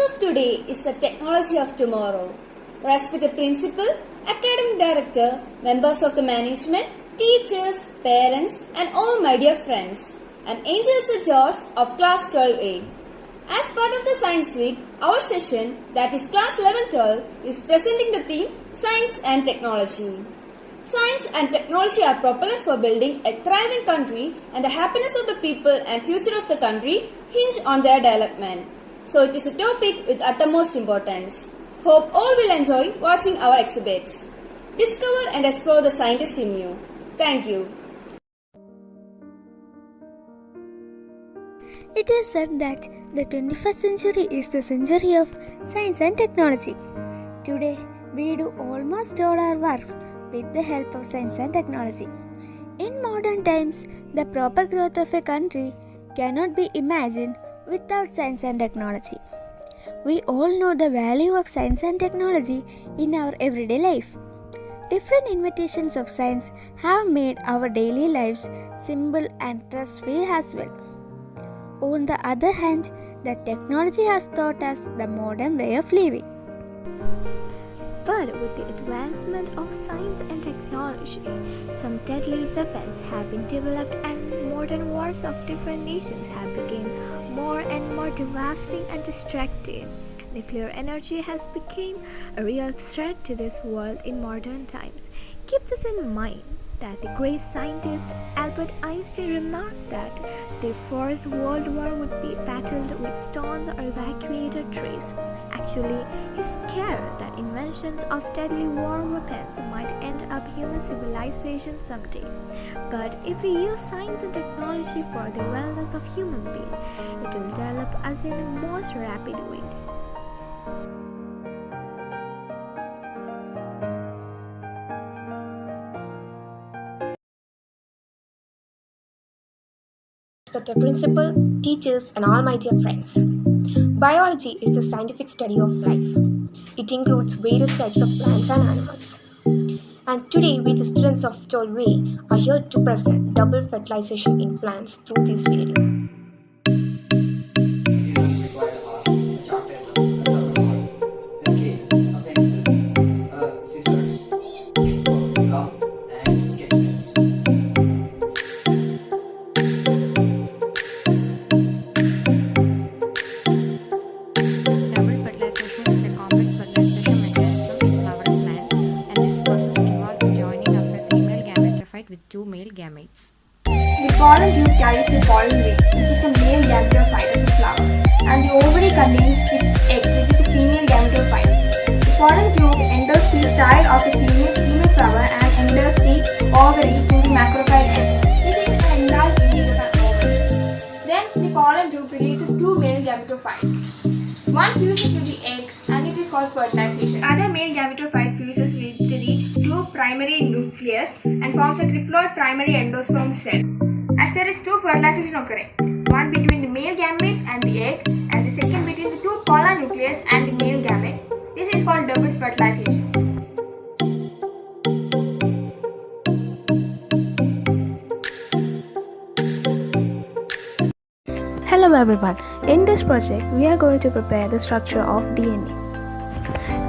of today is the technology of tomorrow. Respected principal, academic director, members of the management, teachers, parents, and all my dear friends. I'm Angel Sir George of Class 12A. As part of the Science Week, our session, that is Class 11-12, is presenting the theme Science and Technology. Science and technology are propellant for building a thriving country, and the happiness of the people and future of the country hinge on their development. So it is a topic with utmost importance. Hope all will enjoy watching our exhibits. Discover and explore the scientist in you. Thank you. It is said that the 21st century is the century of science and technology. Today, we do almost all our works with the help of science and technology. In modern times, the proper growth of a country cannot be imagined without science and technology. We all know the value of science and technology in our everyday life. Different invitations of science have made our daily lives simple and stress-free as well. On the other hand, the technology has taught us the modern way of living. But with the advancement of science and technology, some deadly weapons have been developed and modern wars of different nations have become more and more devastating and destructive. Nuclear energy has become a real threat to this world in modern times. Keep this in mind that the great scientist Albert Einstein remarked that the Fourth World War would be battled with stones or evacuated trees. Actually, he scared that inventions of deadly war weapons might end up human civilization someday. But if we use science and technology for the wellness of human beings, it will develop us in a most rapid way. Respected principal, teachers, and all my dear friends. Biology is the scientific study of life. It includes various types of plants and animals. And today we, the students of 12A, are here to present double fertilization in plants through this video. With two male gametes. The pollen tube carries the pollen grains, which is the male gametophyte of the flower, and the ovary contains the egg, which is a female gametophyte. The pollen tube enters the style of the female flower and enters the ovary through the macrophyll end. This is an enlarged image of an ovary. Then the pollen tube releases two male gametophytes. One fuses with the egg and it is called fertilization. Other male gametophyte fuses with the two primary nucleus and forms a triploid primary endosperm cell. As there is two fertilization occurring, one between the male gamete and the egg, and the second between the two polar nucleus and the male gamete. This is called double fertilization. Hello everyone, in this project we are going to prepare the structure of DNA.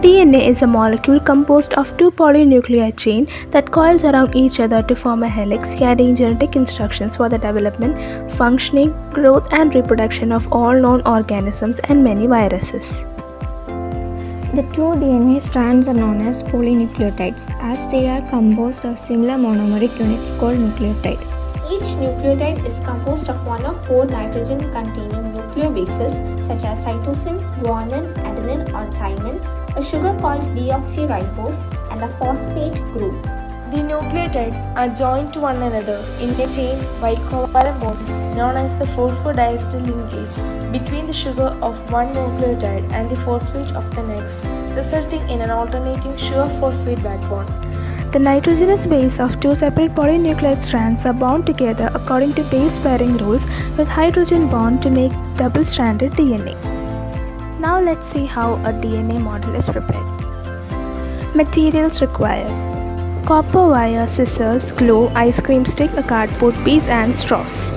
DNA is a molecule composed of two polynucleotide chains that coils around each other to form a helix carrying genetic instructions for the development, functioning, growth and reproduction of all known organisms and many viruses. The two DNA strands are known as polynucleotides as they are composed of similar monomeric units called nucleotide. Each nucleotide is composed of one of four nitrogen-containing nucleobases such as cytosine, guanine, adenine or thymine, a sugar called deoxyribose, and a phosphate group. The nucleotides are joined to one another in a chain by covalent bonds known as the phosphodiester linkage between the sugar of one nucleotide and the phosphate of the next, resulting in an alternating sugar-phosphate backbone. The nitrogenous base of two separate polynucleotide strands are bound together according to base pairing rules with hydrogen bond to make double-stranded DNA. Now let's see how a DNA model is prepared. Materials required: copper wire, scissors, glue, ice cream stick, a cardboard piece and straws.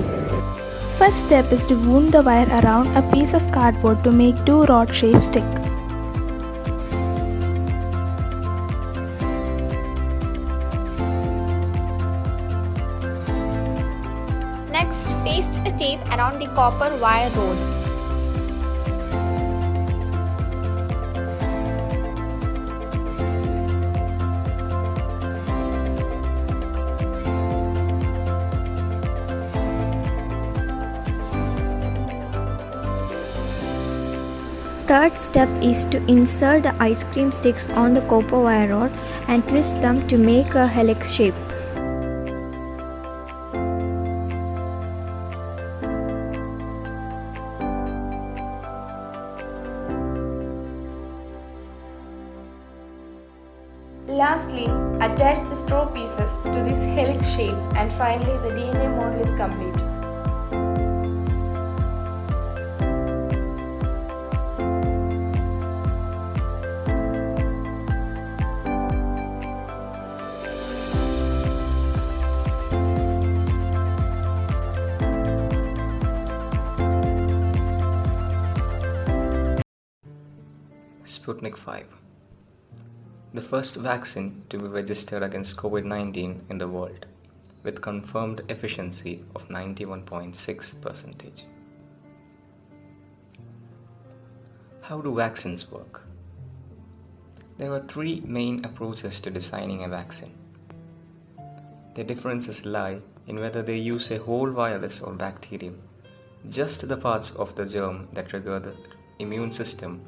first step is to wound the wire around a piece of cardboard to make two rod-shaped stick. Next, paste a tape around the copper wire rod. Third step is to insert the ice cream sticks on the copper wire rod and twist them to make a helix shape. Lastly, attach the straw pieces to this helix shape, and finally the DNA model is complete. Sputnik V, the first vaccine to be registered against COVID-19 in the world, with confirmed efficiency of 91.6%. How do vaccines work? There are three main approaches to designing a vaccine. The differences lie in whether they use a whole virus or bacterium, just the parts of the germ that trigger the immune system,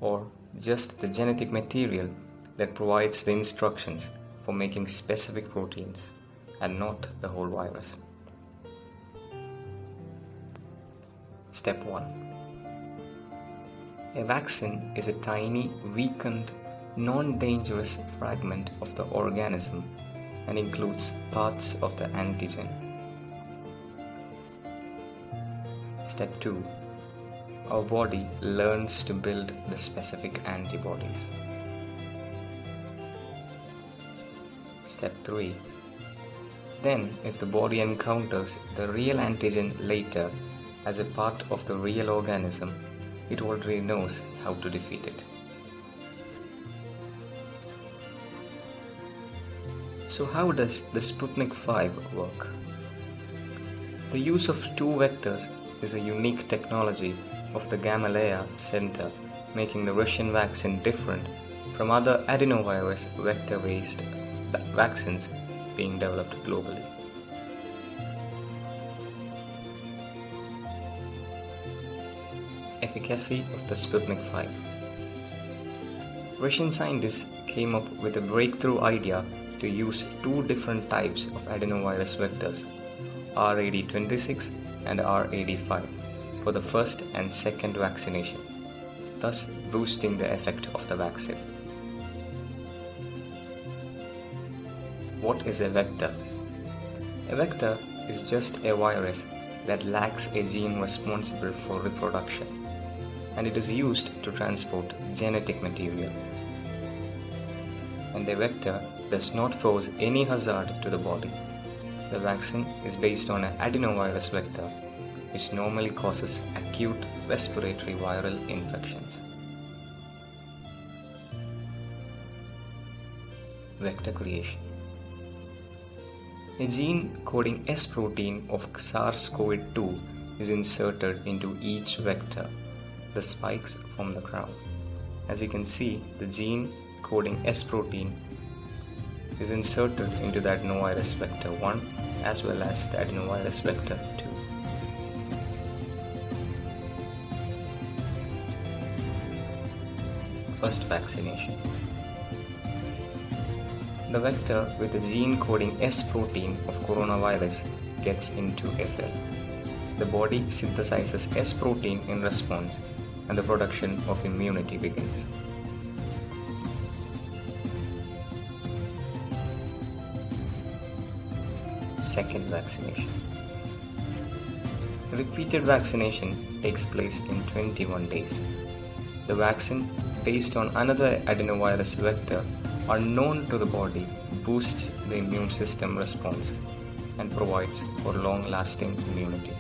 or just the genetic material that provides the instructions for making specific proteins, and not the whole virus. Step 1. A vaccine is a tiny, weakened, non-dangerous fragment of the organism and includes parts of the antigen. Step 2. Our body learns to build the specific antibodies. Step 3. Then, if the body encounters the real antigen later as a part of the real organism, it already knows how to defeat it. So how does the Sputnik V work? The use of two vectors is a unique technology of the Gamaleya Center, making the Russian vaccine different from other adenovirus vector-based vaccines being developed globally. Efficacy of the Sputnik V. Russian scientists came up with a breakthrough idea to use two different types of adenovirus vectors, RAD26 and RAD5, for the first and second vaccination, thus boosting the effect of the vaccine. What is a vector? A vector is just a virus that lacks a gene responsible for reproduction, and it is used to transport genetic material. And a vector does not pose any hazard to the body. The vaccine is based on an adenovirus vector, which normally causes acute respiratory viral infections. Vector creation. A gene coding S protein of SARS-CoV-2 is inserted into each vector, the spikes from the crown. As you can see, the gene coding S protein is inserted into the adenovirus vector 1 as well as the adenovirus vector 2. First vaccination. The vector with the gene coding S protein of coronavirus gets into a cell. The body synthesizes S protein in response, and the production of immunity begins. Second vaccination. Repeated vaccination takes place in 21 days. The vaccine, based on another adenovirus vector, unknown to the body, boosts the immune system response and provides for long-lasting immunity.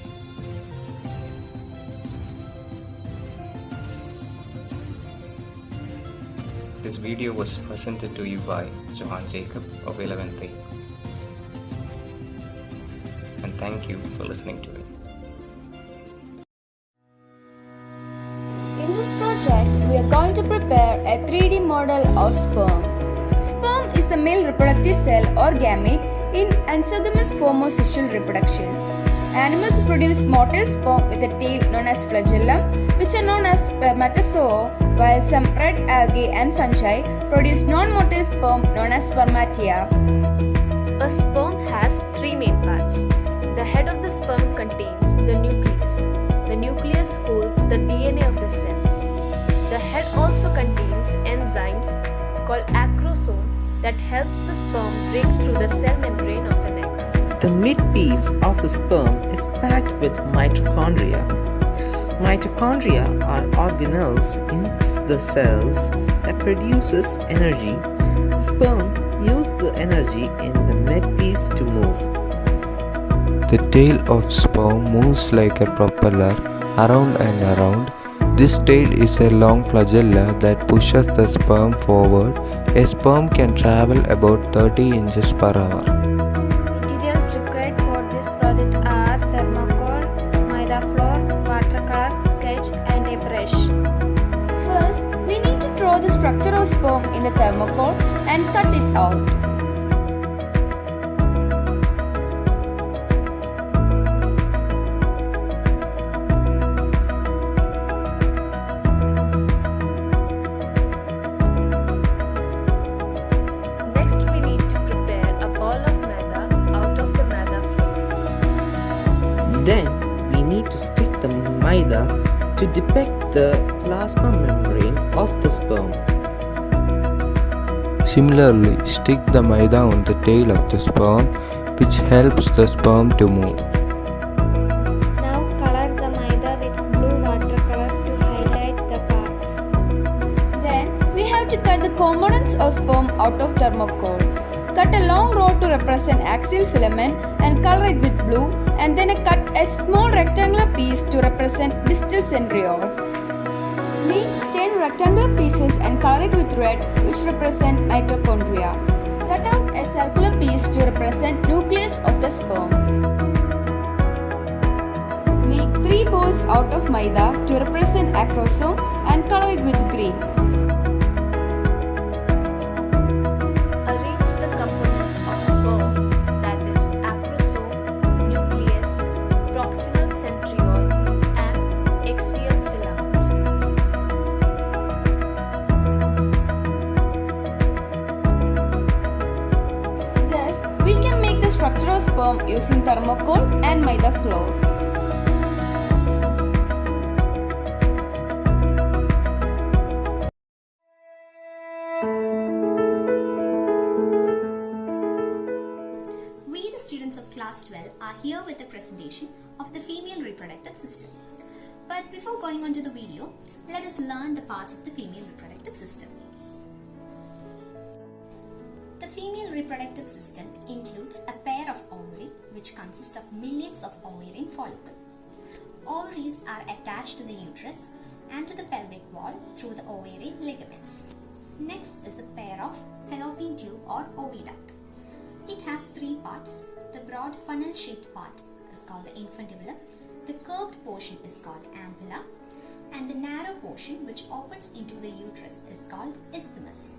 This video was presented to you by Johan Jacob of 11th A. And thank you for listening to it. In this project, we are going to prepare a 3D model of sperm. Sperm is the male reproductive cell or gamete in endogamous form of sexual reproduction. Animals produce motile sperm with a tail known as flagellum, which are known as spermatozoa, while some red algae and fungi produce non-motile sperm known as spermatia. A sperm has three main parts. The head of the sperm contains the nucleus. The nucleus holds the DNA of the cell. The head also contains enzymes called acrosome that helps the sperm break through the cell membrane of an egg. The midpiece of the sperm is packed with mitochondria. Mitochondria are organelles in the cells that produces energy. Sperm use the energy in the midpiece to move. The tail of sperm moves like a propeller around and around. This tail is a long flagella that pushes the sperm forward. A sperm can travel about 30 inches per hour. Materials required for this project are thermocol, maida flour, watercolor, sketch and a brush. First, we need to draw the structure of sperm in the thermocol and cut it out. Next, we need to prepare a ball of maida out of the maida flour. Then we need to stick the maida to depict the plasma membrane of the sperm. Similarly, stick the maida on the tail of the sperm, which helps the sperm to move. Now color the maida with blue watercolor to highlight the parts. Then, we have to cut the components of sperm out of thermocol. Cut a long rod to represent axial filament and color it with blue, and then cut a small rectangular piece to represent distal centriole. Make 10 rectangular pieces and color it with red, which represent mitochondria. Cut out a circular piece to represent nucleus of the sperm. Make 3 balls out of maida to represent acrosome and color it with green. Arrange the components of sperm, that is acrosome, nucleus, proximal centriole and axial filament. Thus, we can make the structure of sperm using thermocol and maida flour. We, the students of Class 12, are here with a presentation of the female reproductive system. But before going on to the video, let us learn the parts of the female reproductive system. The female reproductive system includes a pair of ovaries, which consist of millions of ovarian follicles. Ovaries are attached to the uterus and to the pelvic wall through the ovarian ligaments. Next is a pair of fallopian tube or oviduct. It has 3 parts. The broad funnel-shaped part is called the infundibulum, the curved portion is called ampulla, and the narrow portion which opens into the uterus is called isthmus.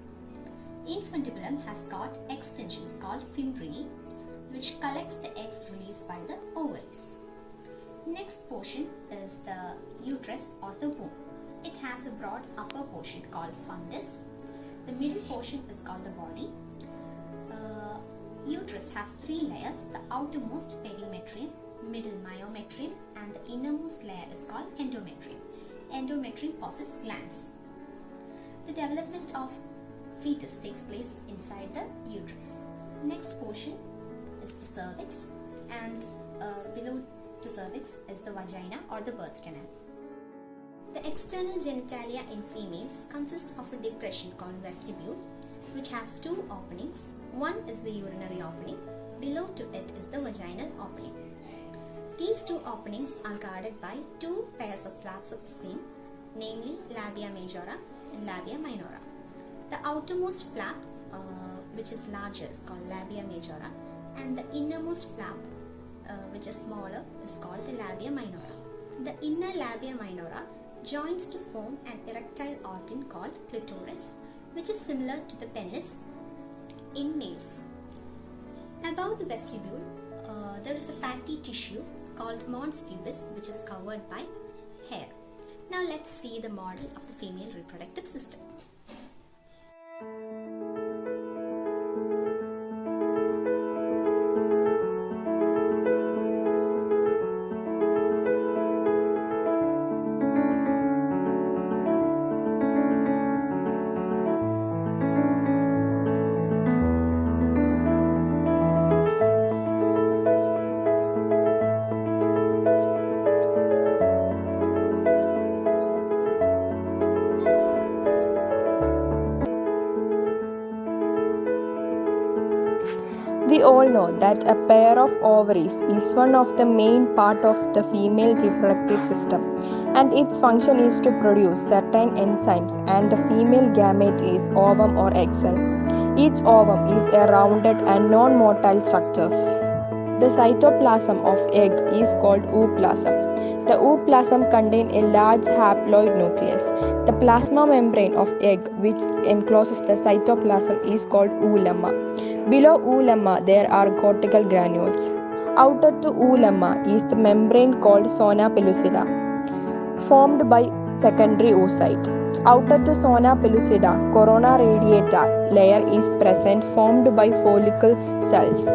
Infundibulum has got extensions called fimbriae, which collects the eggs released by the ovaries. Next portion is the uterus or the womb. It has a broad upper portion called fundus. The middle portion is called the body. Uterus has 3 layers, the outermost perimetrium, middle myometrium, and the innermost layer is called endometrium. Endometrium possesses glands. The development of fetus takes place inside the uterus. Next portion is the cervix, and below the cervix is the vagina or the birth canal. The external genitalia in females consist of a depression called vestibule, which has 2 openings. One is the urinary opening, below to it is the vaginal opening. These 2 openings are guarded by 2 pairs of flaps of skin, namely labia majora and labia minora. The outermost flap, which is larger, is called labia majora, and the innermost flap, which is smaller, is called the labia minora. The inner labia minora joins to form an erectile organ called clitoris, which is similar to the penis in males. Above the vestibule, there is a fatty tissue called mons pubis, which is covered by hair. Now let's see the model of the female reproductive system. We all know that a pair of ovaries is one of the main part of the female reproductive system, and its function is to produce certain enzymes, and the female gamete is ovum or egg cell. Each ovum is a rounded and non-motile structure. The cytoplasm of egg is called ooplasm. The ooplasm contains a large haploid nucleus. The plasma membrane of egg, which encloses the cytoplasm, is called oolemma. Below oolemma, there are cortical granules. Outer to oolemma is the membrane called zona pellucida, formed by secondary oocyte. Outer to zona pellucida, corona radiata layer is present, formed by follicle cells.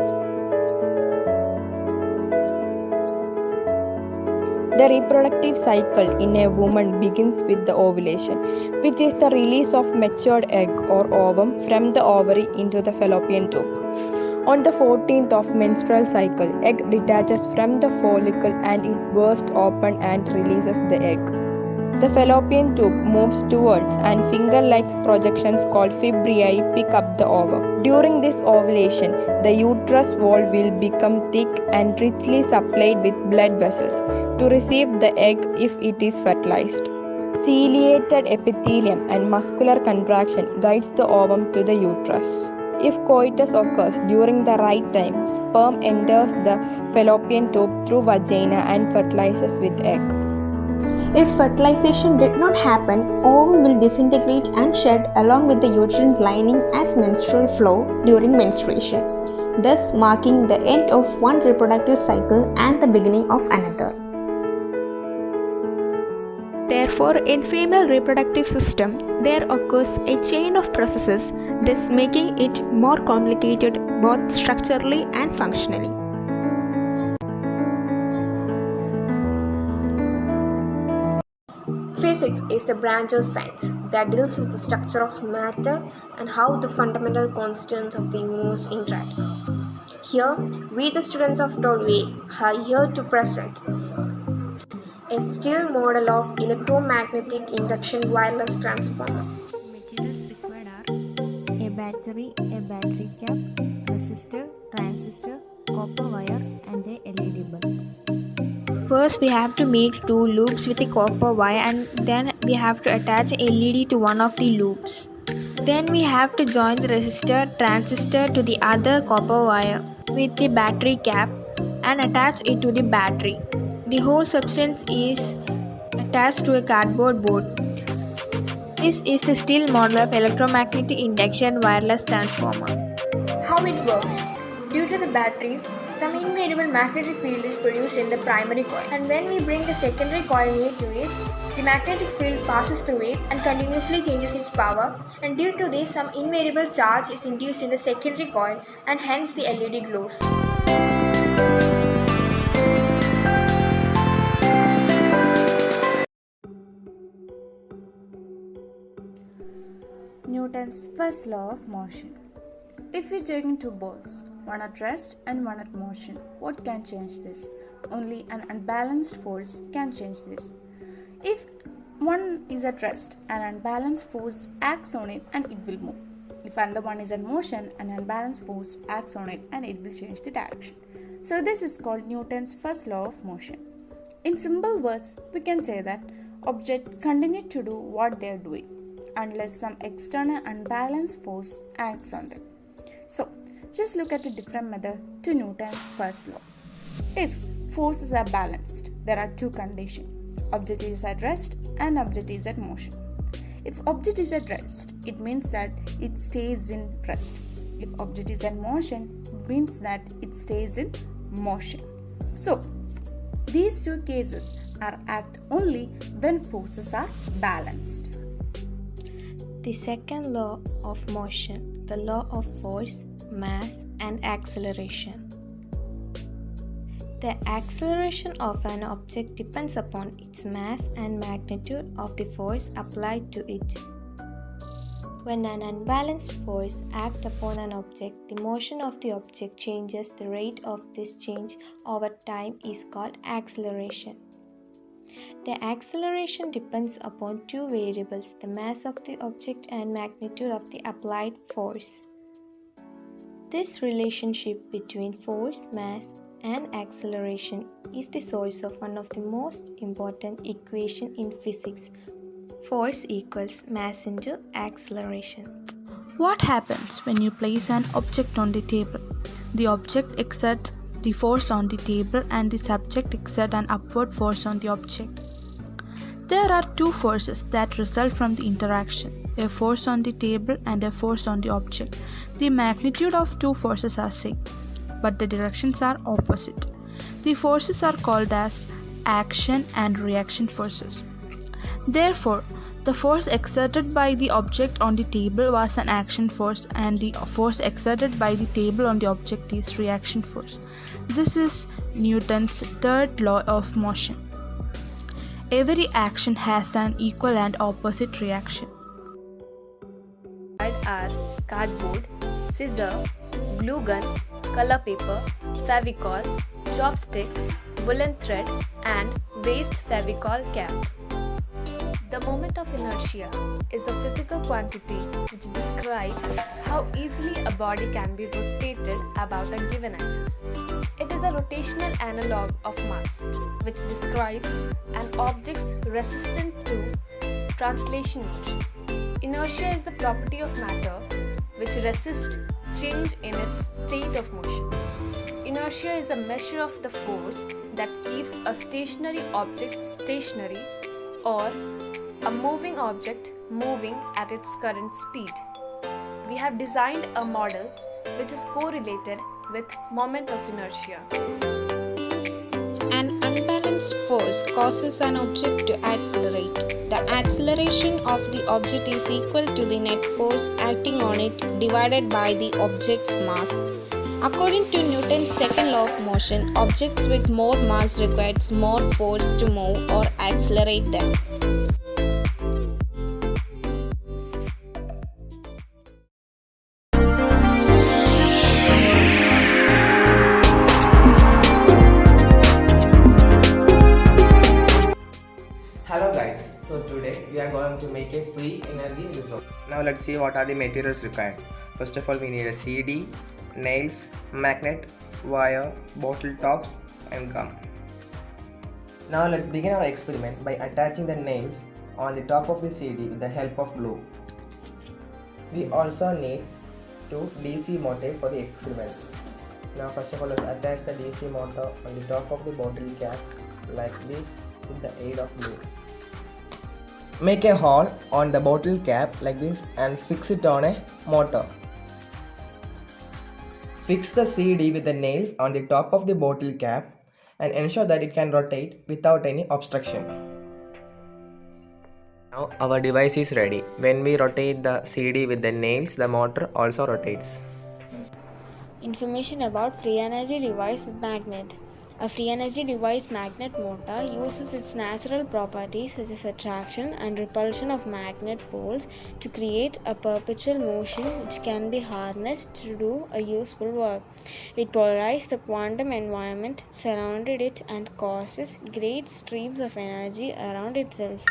The reproductive cycle in a woman begins with the ovulation, which is the release of matured egg or ovum from the ovary into the fallopian tube. On the 14th of menstrual cycle, egg detaches from the follicle and it bursts open and releases the egg. The fallopian tube moves towards and finger-like projections called fibriae pick up the ovum. During this ovulation, the uterus wall will become thick and richly supplied with blood vessels to receive the egg if it is fertilized. Ciliated epithelium and muscular contraction guides the ovum to the uterus. If coitus occurs during the right time, sperm enters the fallopian tube through vagina and fertilizes with egg. If fertilization did not happen, ovum will disintegrate and shed along with the uterine lining as menstrual flow during menstruation, thus marking the end of one reproductive cycle and the beginning of another. Therefore, in female reproductive system, there occurs a chain of processes, thus making it more complicated both structurally and functionally. Physics is the branch of science that deals with the structure of matter and how the fundamental constants of the universe interact. Here, we the students of 12A are here to present a still model of electromagnetic induction wireless transformer. Materials required are a battery cap, resistor, transistor, copper wire and a LED bulb. First we have to make two loops with a copper wire and then we have to attach a LED to one of the loops. Then we have to join the resistor transistor to the other copper wire with the battery cap and attach it to the battery. The whole substance is attached to a cardboard board. This is the still model of electromagnetic induction wireless transformer. How it works? Due to the battery, some invariable magnetic field is produced in the primary coil, and when we bring the secondary coil near to it, the magnetic field passes through it and continuously changes its power, and due to this some invariable charge is induced in the secondary coil and hence the LED glows. Newton's first law of motion. If we take two balls, one at rest and one at motion, what can change this? Only an unbalanced force can change this. If one is at rest, an unbalanced force acts on it and it will move. If another one is in motion, an unbalanced force acts on it and it will change the direction. So this is called Newton's first law of motion. In simple words, we can say that objects continue to do what they are doing. unless some external unbalanced force acts on them. So, just look at the different method to Newton's first law. If forces are balanced, there are two conditions. Object is at rest and object is at motion. If object is at rest, it means that it stays in rest. If object is in motion, it means that it stays in motion. So, these two cases are act only when forces are balanced. The second law of motion, the law of force, mass, and acceleration. The acceleration of an object depends upon its mass and magnitude of the force applied to it. When an unbalanced force acts upon an object, the motion of the object changes. The rate of this change over time is called acceleration. The acceleration depends upon two variables, the mass of the object and magnitude of the applied force. This relationship between force, mass, and acceleration is the source of one of the most important equations in physics. Force equals mass into acceleration. What happens when you place an object on the table? The object exerts the force on the table and the subject exerts an upward force on the object. There are two forces that result from the interaction, a force on the table and a force on the object. The magnitude of two forces are same, but the directions are opposite. The forces are called as action and reaction forces. Therefore, the force exerted by the object on the table was an action force and the force exerted by the table on the object is reaction force. This is Newton's third law of motion. Every action has an equal and opposite reaction. Are cardboard, scissor, glue gun, color paper, Fevicol, chopstick, woolen thread, and waste Fevicol cap. The moment of inertia is a physical quantity which describes how easily a body can be rotated about a given axis. It is a rotational analog of mass, which describes an object's resistance to translation motion. Inertia is the property of matter which resists change in its state of motion. Inertia is a measure of the force that keeps a stationary object stationary or a moving object moving at its current speed. We have designed a model which is correlated with moment of inertia. An unbalanced force causes an object to accelerate. The acceleration of the object is equal to the net force acting on it divided by the object's mass. According to Newton's second law of motion, objects with more mass requires more force to move or accelerate them. Hello guys, so today we are going to make a free energy resource. Now let's see what are the materials required. First of all, we need a CD, nails, magnet, wire, bottle tops and gum. Now let's begin our experiment by attaching the nails on the top of the CD with the help of glue. We also need two DC motors for the experiment. Now first of all, let's attach the DC motor on the top of the bottle cap like this with the aid of glue. Make a hole on the bottle cap like this and fix it on a motor. Fix the CD with the nails on the top of the bottle cap and ensure that it can rotate without any obstruction. Now our device is ready. When we rotate the CD with the nails, the motor also rotates. Information about free energy device with magnet. A free energy device magnet motor uses its natural properties such as attraction and repulsion of magnet poles to create a perpetual motion which can be harnessed to do a useful work. It polarizes the quantum environment surrounding it and causes great streams of energy around itself.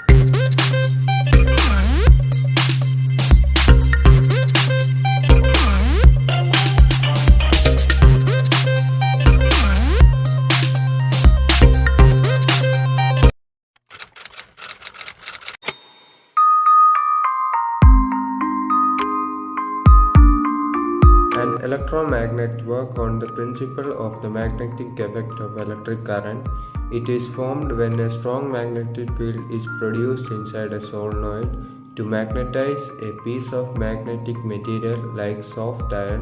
An electromagnet works on the principle of the magnetic effect of electric current. It is formed when a strong magnetic field is produced inside a solenoid to magnetize a piece of magnetic material like soft iron.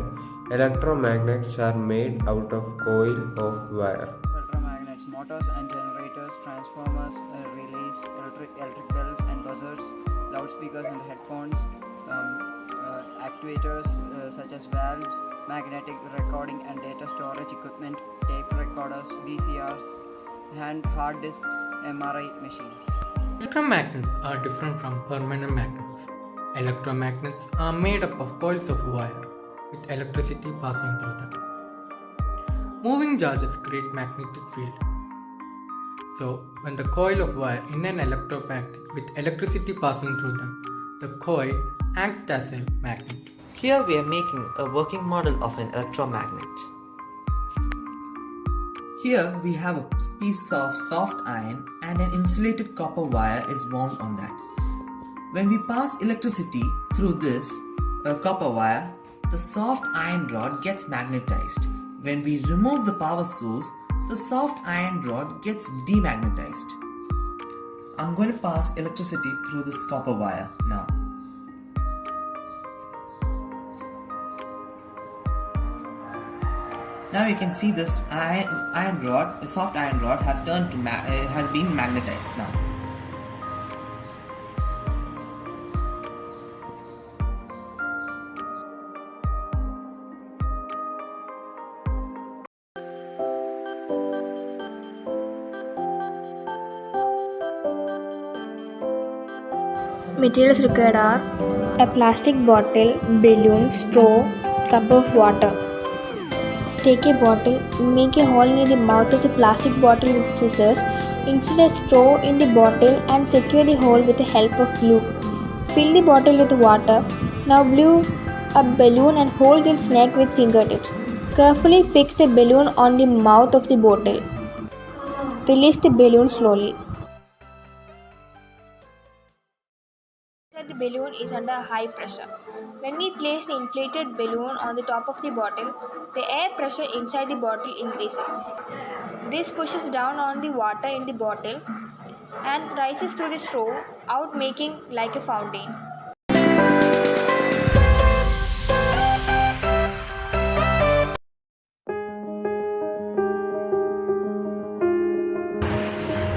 Electromagnets are made out of coil of wire. Electromagnets, motors and generators, transformers, relays, electric bells and buzzers, loudspeakers and headphones, actuators such as valves, magnetic recording and data storage equipment, tape recorders, VCRs, and hard disks, MRI machines. Electromagnets are different from permanent magnets. Electromagnets are made up of coils of wire with electricity passing through them. Moving charges create magnetic field. So, when the coil of wire in an electromagnet with electricity passing through them, the coil acts as a magnet. Here we are making a working model of an electromagnet. Here we have a piece of soft iron and an insulated copper wire is wound on that. When we pass electricity through this copper wire, the soft iron rod gets magnetized. When we remove the power source, the soft iron rod gets demagnetized. I'm going to pass electricity through this copper wire now. Now you can see this iron rod, a soft iron rod, has been magnetized now. Materials required are a plastic bottle, balloon, straw, cup of water. Take a bottle, make a hole near the mouth of the plastic bottle with scissors, insert a straw in the bottle and secure the hole with the help of glue. Fill the bottle with water. Now blow a balloon and hold its neck with fingertips. Carefully fix the balloon on the mouth of the bottle. Release the balloon slowly. The balloon is under high pressure. When we place the inflated balloon on the top of the bottle, the air pressure inside the bottle increases. This pushes down on the water in the bottle and rises through the straw out, making like a fountain.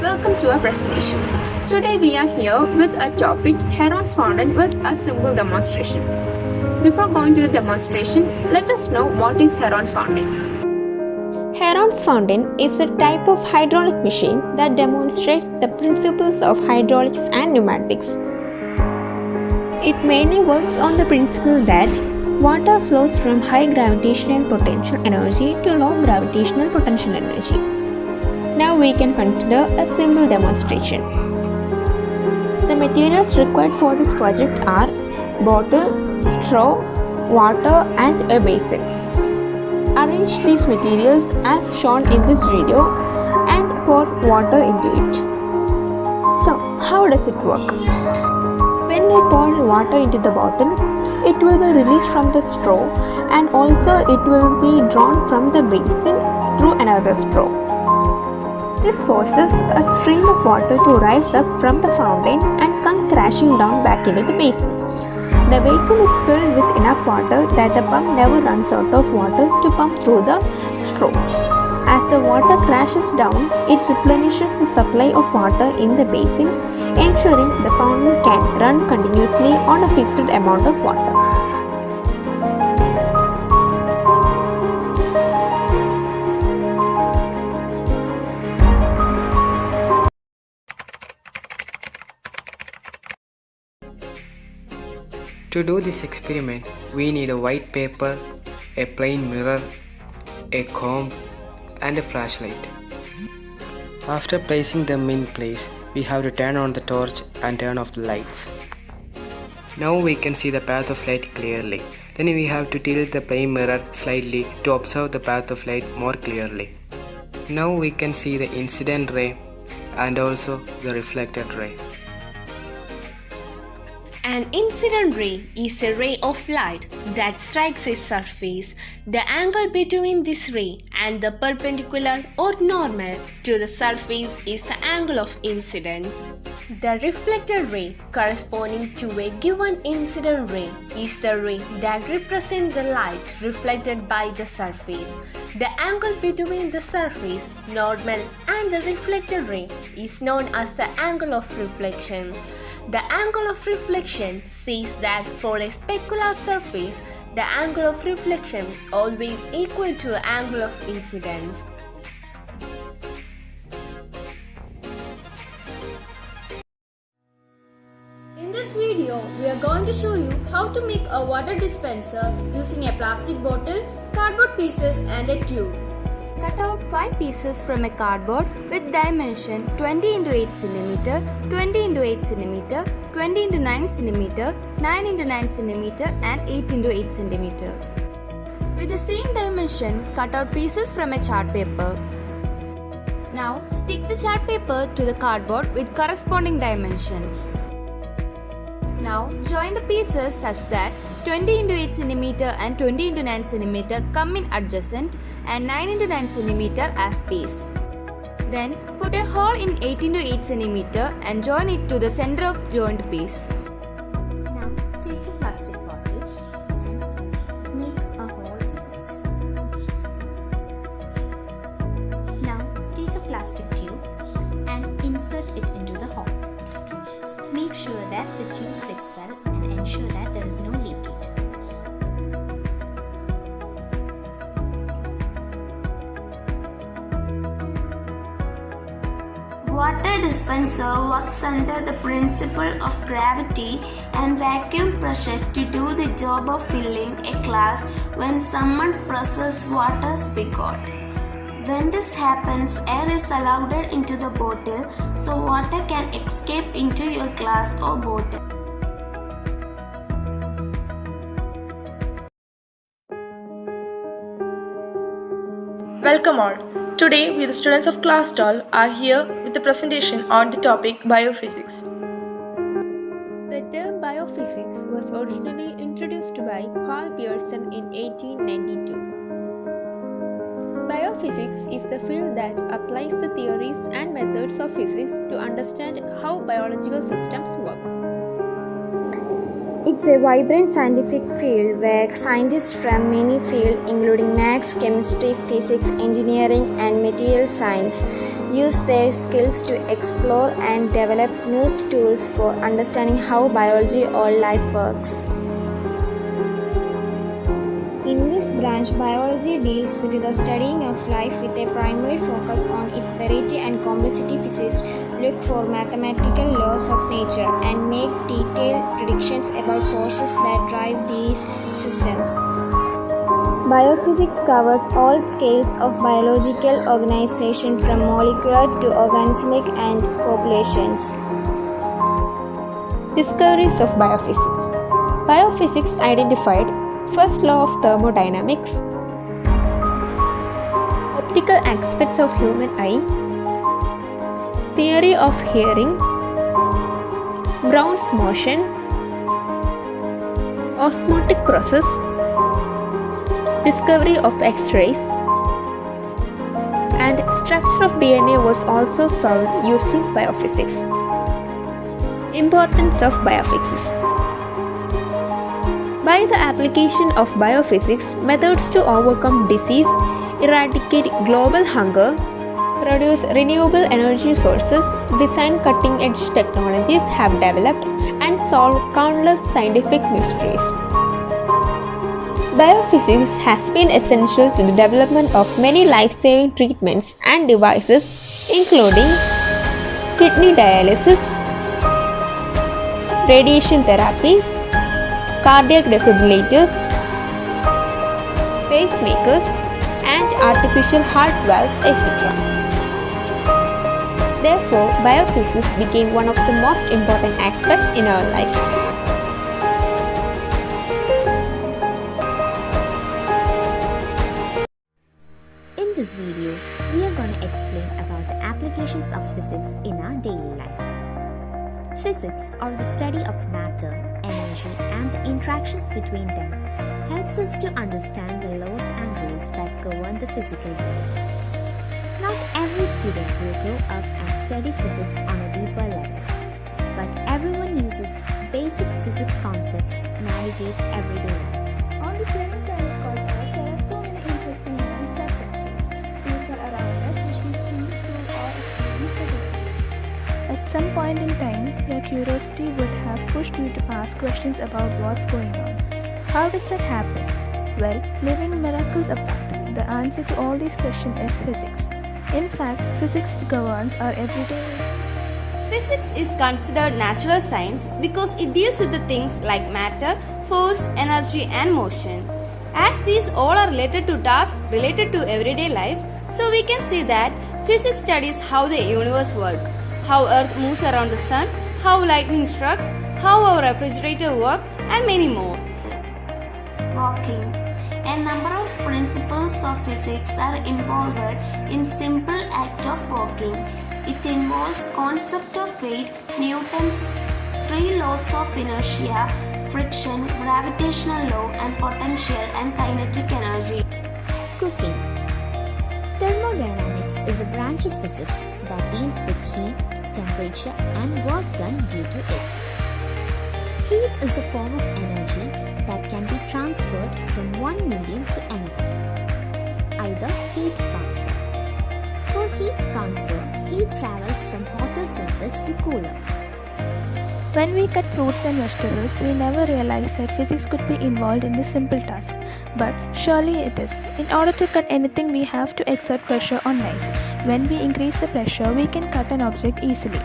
Welcome to our presentation. Today we are here with a topic, Heron's fountain, with a simple demonstration. Before going to the demonstration, let us know what is Heron's fountain. Heron's fountain is a type of hydraulic machine that demonstrates the principles of hydraulics and pneumatics. It mainly works on the principle that water flows from high gravitational potential energy to low gravitational potential energy. Now we can consider a simple demonstration. The materials required for this project are bottle, straw, water and a basin. Arrange these materials as shown in this video and pour water into it. So, how does it work? When we pour water into the bottle, it will be released from the straw and also it will be drawn from the basin through another straw. This forces a stream of water to rise up from the fountain and come crashing down back into the basin. The basin is filled with enough water that the pump never runs out of water to pump through the straw. As the water crashes down, it replenishes the supply of water in the basin, ensuring the fountain can run continuously on a fixed amount of water. To do this experiment, we need a white paper, a plain mirror, a comb and a flashlight. After placing them in place, we have to turn on the torch and turn off the lights. Now we can see the path of light clearly. Then we have to tilt the plain mirror slightly to observe the path of light more clearly. Now we can see the incident ray and also the reflected ray. An incident ray is a ray of light that strikes a surface. The angle between this ray and the perpendicular or normal to the surface is the angle of incidence. The reflected ray corresponding to a given incident ray is the ray that represents the light reflected by the surface. The angle between the surface, normal, and the reflected ray is known as the angle of reflection. The angle of reflection says that for a specular surface, the angle of reflection always equal to the angle of incidence. In this video, we are going to show you how to make a water dispenser using a plastic bottle, cardboard pieces and a tube. Cut out 5 pieces from a cardboard with dimension 20 x 8 cm, 20 x 8 cm, 20 x 9 cm, 9 x 9 cm and 8 x 8 cm. With the same dimension, cut out pieces from a chart paper. Now stick the chart paper to the cardboard with corresponding dimensions. Now join the pieces such that 20 x 8 cm and 20 x 9 cm come in adjacent and 9 x 9 cm as base. Then put a hole in 8 x 8 cm and join it to the center of joined piece. Now take a plastic bottle and make a hole in it. Now take a plastic tube and insert it into the hole. Make sure that the tube fits well and ensure that there is no leakage. Water dispenser works under the principle of gravity and vacuum pressure to do the job of filling a glass when someone presses water spigot. When this happens, air is allowed into the bottle so water can escape into your glass or bottle. Welcome all. Today we, the students of Class XII, are here with a presentation on the topic biophysics. The term biophysics was originally introduced by Carl Pearson in 1892. Biophysics is the field that applies the theories and methods of physics to understand how biological systems work. It's a vibrant scientific field where scientists from many fields including maths, chemistry, physics, engineering and material science use their skills to explore and develop new tools for understanding how biology or life works. In this branch, biology deals with the studying of life with a primary focus on its variety and complexity. Physicists look for mathematical laws of nature and make detailed predictions about forces that drive these systems. Biophysics covers all scales of biological organization from molecular to organismic and populations. Discoveries of biophysics. Biophysics identified first law of thermodynamics, optical aspects of human eye, theory of hearing, Brown's motion, osmotic process, discovery of X-rays, and structure of DNA was also solved using biophysics. Importance of biophysics. By the application of biophysics, methods to overcome disease, eradicate global hunger, produce renewable energy sources, design cutting-edge technologies have developed and solve countless scientific mysteries. Biophysics has been essential to the development of many life-saving treatments and devices, including kidney dialysis, radiation therapy, cardiac defibrillators, pacemakers, and artificial heart valves, etc. Therefore, biophysics became one of the most important aspects in our life. In this video, we are going to explain about the applications of physics in our daily life. Physics, or the study of matter, energy, and the interactions between them, helps us to understand the laws and rules that govern the physical world. Not every student will grow up and study physics on a deeper level, but everyone uses basic physics concepts to navigate everyday life. On this learning planet called Earth, there are so many interesting events that take place. These are around us, which we see through our experience regularly. At some point in time, your curiosity would have pushed you to ask questions about what's going on. How does that happen? Well, leaving miracles apart, the answer to all these questions is physics. In fact, physics governs our everyday life. Physics is considered natural science because it deals with the things like matter, force, energy, and motion. As these all are related to tasks related to everyday life, so we can see that physics studies how the universe works, how Earth moves around the sun, how lightning strikes, how our refrigerator works, and many more. Walking. A number of principles of physics are involved in simple act of walking. It involves concept of weight, Newton's 3 laws of inertia, friction, gravitational law, and potential and kinetic energy. Cooking. Thermodynamics is a branch of physics that deals with heat, temperature, and work done due to it. Heat is a form of energy that can be transferred from one medium to another. Either heat transfer. For heat transfer, heat travels from hotter surface to cooler. When we cut fruits and vegetables, we never realize that physics could be involved in this simple task. But surely it is. In order to cut anything, we have to exert pressure on knife. When we increase the pressure, we can cut an object easily.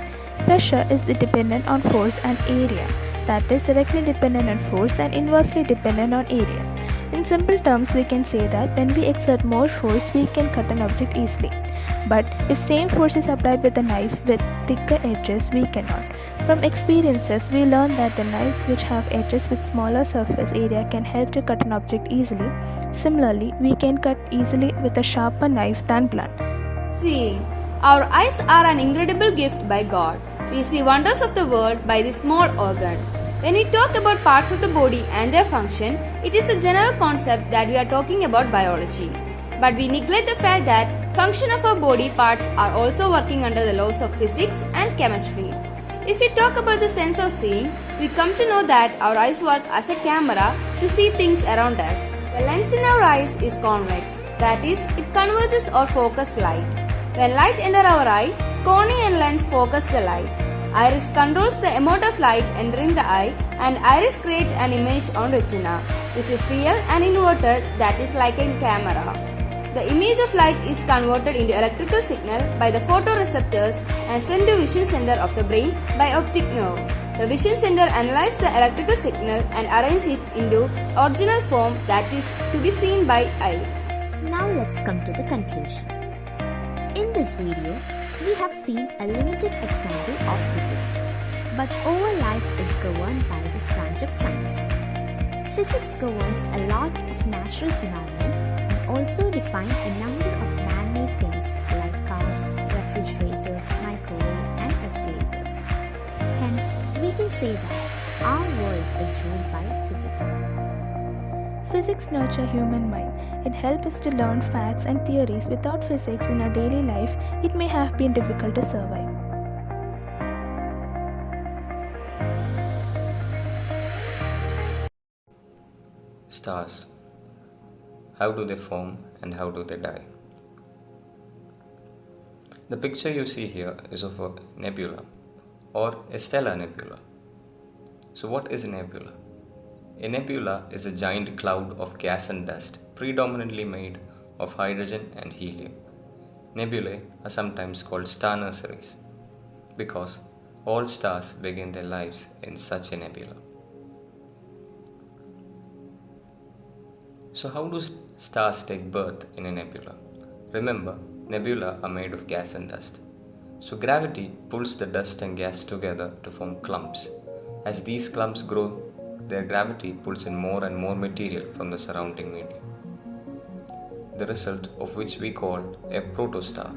Pressure is dependent on force and area. That is directly dependent on force and inversely dependent on area. In simple terms, we can say that when we exert more force, we can cut an object easily. But if same force is applied with a knife with thicker edges, we cannot. From experiences, we learn that the knives which have edges with smaller surface area can help to cut an object easily. Similarly, we can cut easily with a sharper knife than blunt. Seeing. Our eyes are an incredible gift by God. We see wonders of the world by this small organ. When we talk about parts of the body and their function, it is the general concept that we are talking about biology. But we neglect the fact that function of our body parts are also working under the laws of physics and chemistry. If we talk about the sense of seeing, we come to know that our eyes work as a camera to see things around us. The lens in our eyes is convex, that is, it converges or focuses light. When light enters our eye, cornea and lens focus the light. Iris controls the amount of light entering the eye, and iris creates an image on retina, which is real and inverted, that is like a camera. The image of light is converted into electrical signal by the photoreceptors and sent to vision center of the brain by optic nerve. The vision center analyzes the electrical signal and arrange it into original form that is to be seen by eye. Now let's come to the conclusion. In this video, we have seen a limited example of physics, but our life is governed by this branch of science. Physics governs a lot of natural phenomena and also defines a number of man-made things like cars, refrigerators, microwave, and escalators. Hence, we can say that our world is ruled by physics. Physics nurtures human mind. It helps us to learn facts and theories. Without physics in our daily life, it may have been difficult to survive. Stars. How do they form and how do they die? The picture you see here is of a nebula or a stellar nebula. So what is a nebula? A nebula is a giant cloud of gas and dust, predominantly made of hydrogen and helium. Nebulae are sometimes called star nurseries because all stars begin their lives in such a nebula. So how do stars take birth in a nebula? Remember, nebula are made of gas and dust. So gravity pulls the dust and gas together to form clumps. As these clumps grow, their gravity pulls in more and more material from the surrounding medium, the result of which we call a protostar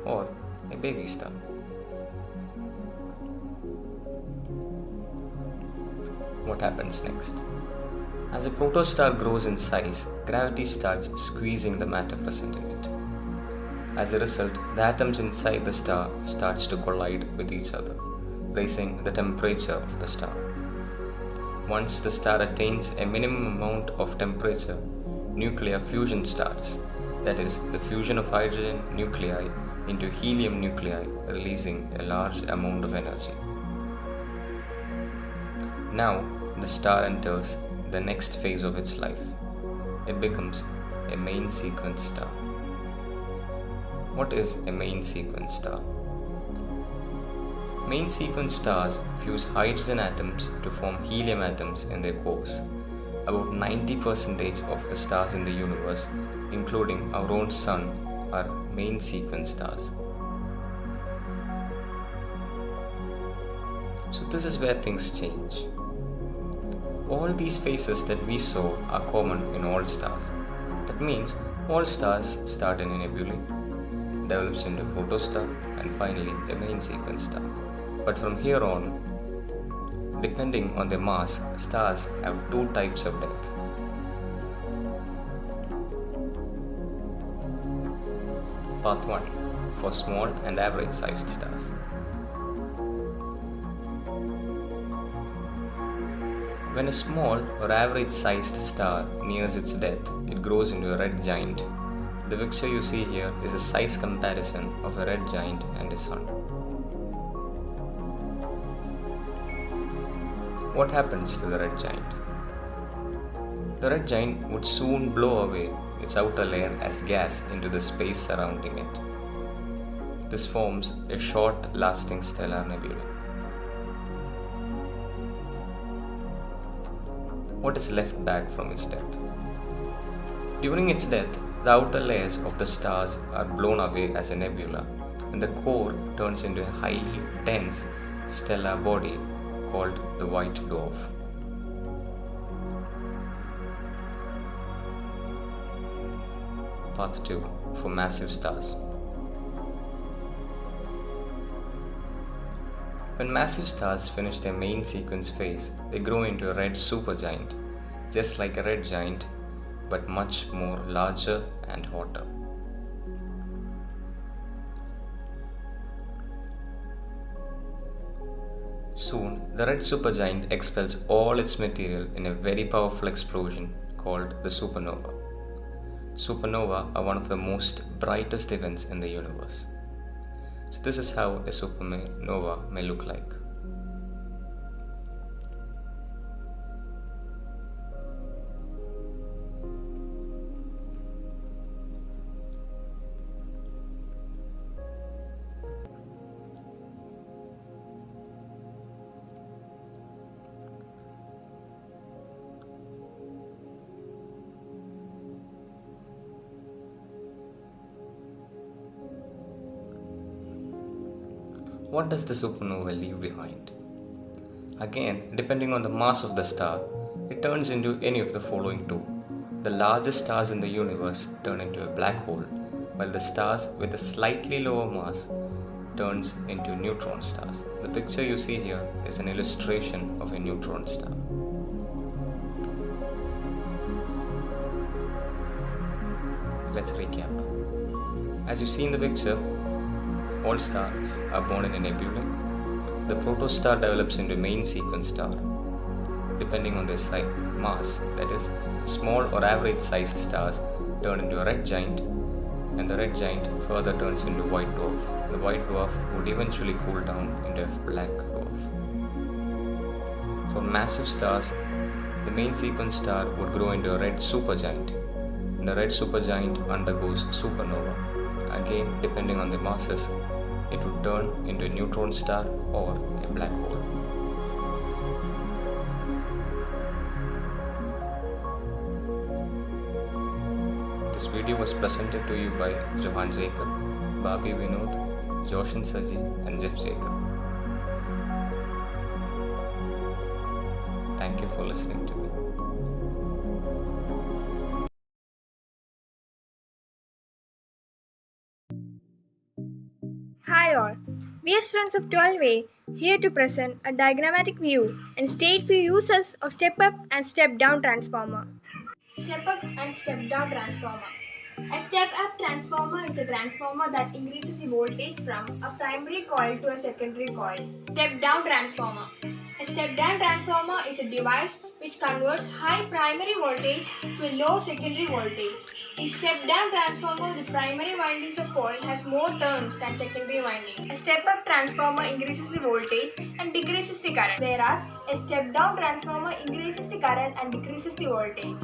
or a baby star. what happens next. As a protostar grows in size, gravity starts squeezing the matter present in it. As a result, the atoms inside the star starts to collide with each other, raising the temperature of the star. Once the star attains a minimum amount of temperature, nuclear fusion starts, that is, the fusion of hydrogen nuclei into helium nuclei, releasing a large amount of energy. Now, the star enters the next phase of its life. It becomes a main sequence star. What is a main sequence star? Main sequence stars fuse hydrogen atoms to form helium atoms in their cores. About 90% of the stars in the universe, including our own Sun, are main sequence stars. So this is where things change. All these phases that we saw are common in all stars. That means all stars start in a nebulae, develops into a protostar, and finally a main sequence star. But from here on, depending on their mass, stars have two types of death. Path 1 for small and average sized stars. When a small or average sized star nears its death, it grows into a red giant. The picture you see here is a size comparison of a red giant and a sun. What happens to the red giant? The red giant would soon blow away its outer layer as gas into the space surrounding it. This forms a short-lasting stellar nebula. What is left back from its death? During its death, the outer layers of the stars are blown away as a nebula, and the core turns into a highly dense stellar body called the white dwarf. Path 2 for massive stars. When massive stars finish their main sequence phase, they grow into a red supergiant, just like a red giant, but much more larger and hotter. Soon, the red supergiant expels all its material in a very powerful explosion called the supernova. Supernova are one of the most brightest events in the universe. So this is how a supernova may look like. What does the supernova leave behind? Again, depending on the mass of the star, it turns into any of the following two. The largest stars in the universe turn into a black hole, while the stars with a slightly lower mass turns into neutron stars. The picture you see here is an illustration of a neutron star. Let's recap. As you see in the picture, all stars are born in a nebula. The protostar develops into a main sequence star. Depending on their size, mass, that is, small or average sized stars turn into a red giant, and the red giant further turns into white dwarf. The white dwarf would eventually cool down into a black dwarf. For massive stars, the main sequence star would grow into a red supergiant, and the red supergiant undergoes supernova. Again, depending on the masses, it would turn into a neutron star or a black hole. This video was presented to you by Johan Jacob, Bobby Vinod, Joshin Saji and Jeff Jacob. Thank you for listening to me. Hi all, We are students of 12A here to present a diagrammatic view and state few uses of step up and step down transformer. Step up and step down transformer. A step up transformer is a transformer that increases the voltage from a primary coil to a secondary coil. Step down transformer. A step down transformer is a device which converts high primary voltage to a low secondary voltage. In step down transformer, the primary windings of coil has more turns than secondary winding. A step up transformer increases the voltage and decreases the current, whereas a step down transformer increases the current and decreases the voltage.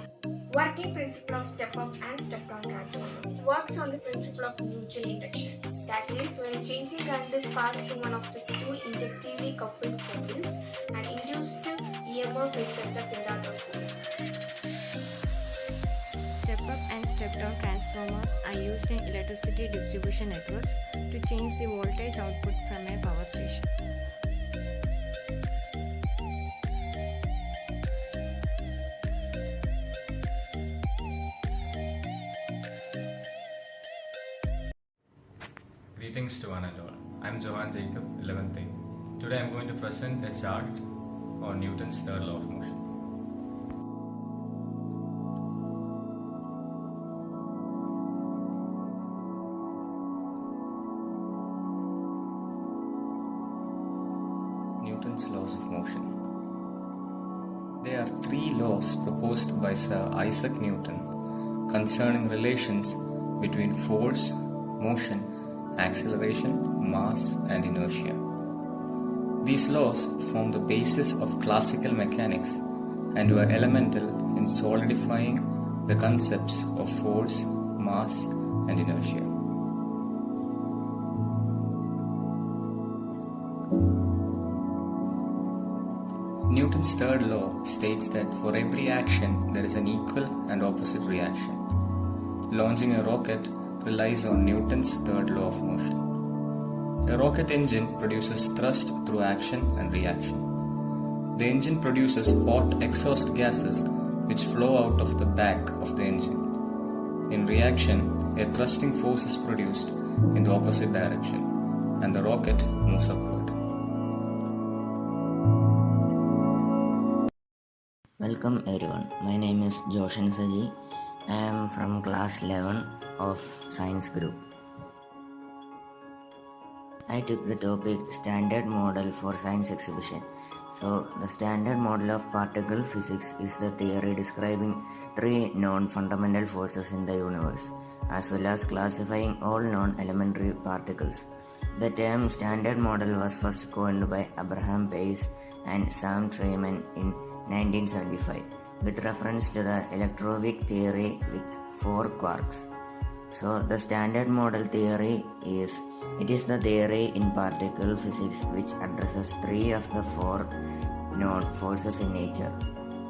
Working principle of step up and step down transformer. It works on the principle of mutual induction. That is, when a changing current is passed through one of the two inductively coupled coils, an induced EMF is set up in the other coil. Step up and step down transformers are used in electricity distribution networks to change the voltage output from a power station. Greetings to one and all. I'm Johan Jacob, 11th A. Today I'm going to present a chart on Newton's third law of motion. Newton's laws of motion. There are three laws proposed by Sir Isaac Newton concerning relations between force, motion, acceleration, mass, and inertia. These laws form the basis of classical mechanics and were elemental in solidifying the concepts of force, mass, and inertia. Newton's third law states that for every action there is an equal and opposite reaction. Launching a rocket relies on Newton's third law of motion. A rocket engine produces thrust through action and reaction. The engine produces hot exhaust gases which flow out of the back of the engine. In reaction, a thrusting force is produced in the opposite direction and the rocket moves upward. Welcome everyone. My name is Joshan Saji. I am from class 11 of Science Group. I took the topic Standard Model for Science Exhibition. So, the Standard Model of Particle Physics is the theory describing three known fundamental forces in the universe, as well as classifying all non-elementary particles. The term Standard Model was first coined by Abraham Pace and Sam Treiman in 1975, with reference to the electroweak theory with four quarks. So the Standard Model theory is the theory in particle physics which addresses three of the four known forces in nature.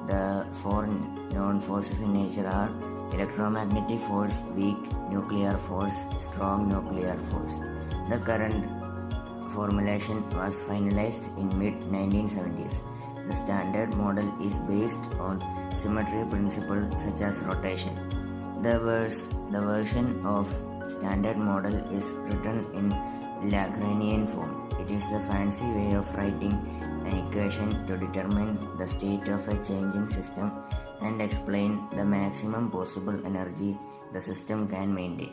The four known forces in nature are electromagnetic force, weak nuclear force, strong nuclear force. The current formulation was finalized in mid-1970s. The Standard Model is based on symmetry principles such as rotation. The version of Standard Model is written in Lagrangian form. It is the fancy way of writing an equation to determine the state of a changing system and explain the maximum possible energy the system can maintain.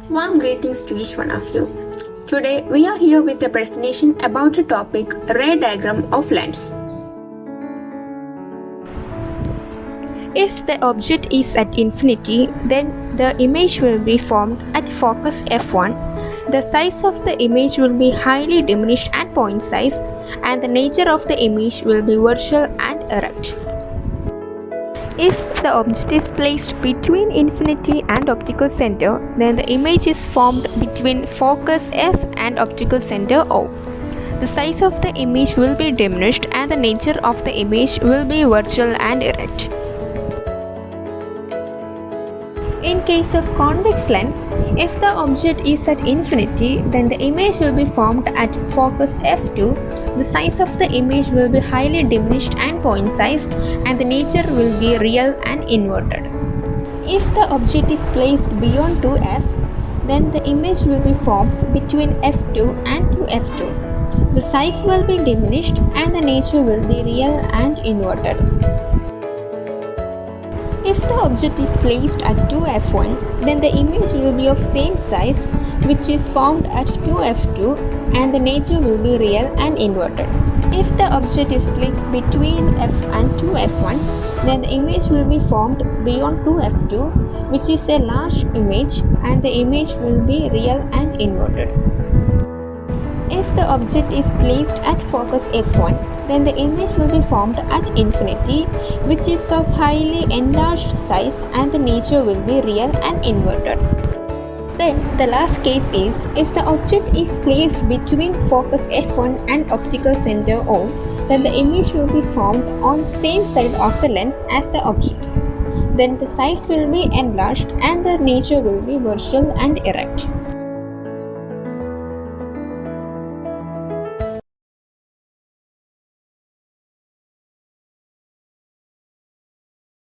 Warm greetings to each one of you. Today we are here with a presentation about the topic ray diagram of lens. If the object is at infinity, then the image will be formed at focus f1. The size of the image will be highly diminished and point-sized, and the nature of the image will be virtual and erect. If the object is placed between infinity and optical center, then the image is formed between focus f and optical center O. The size of the image will be diminished and the nature of the image will be virtual and erect. In case of convex lens, if the object is at infinity, then the image will be formed at focus f2. The size of the image will be highly diminished and point-sized, and the nature will be real and inverted. If the object is placed beyond 2f, then the image will be formed between f2 and 2f2. The size will be diminished and the nature will be real and inverted. If the object is placed at 2f1, then the image will be of same size, which is formed at 2f2, and the nature will be real and inverted. If the object is placed between f and 2f1, then the image will be formed beyond 2f2, which is a large image, and the image will be real and inverted. If the object is placed at focus f1, then the image will be formed at infinity, which is of highly enlarged size, and the nature will be real and inverted. Then the last case is if the object is placed between focus f1 and optical center O, then the image will be formed on same side of the lens as the object. Then the size will be enlarged and the nature will be virtual and erect.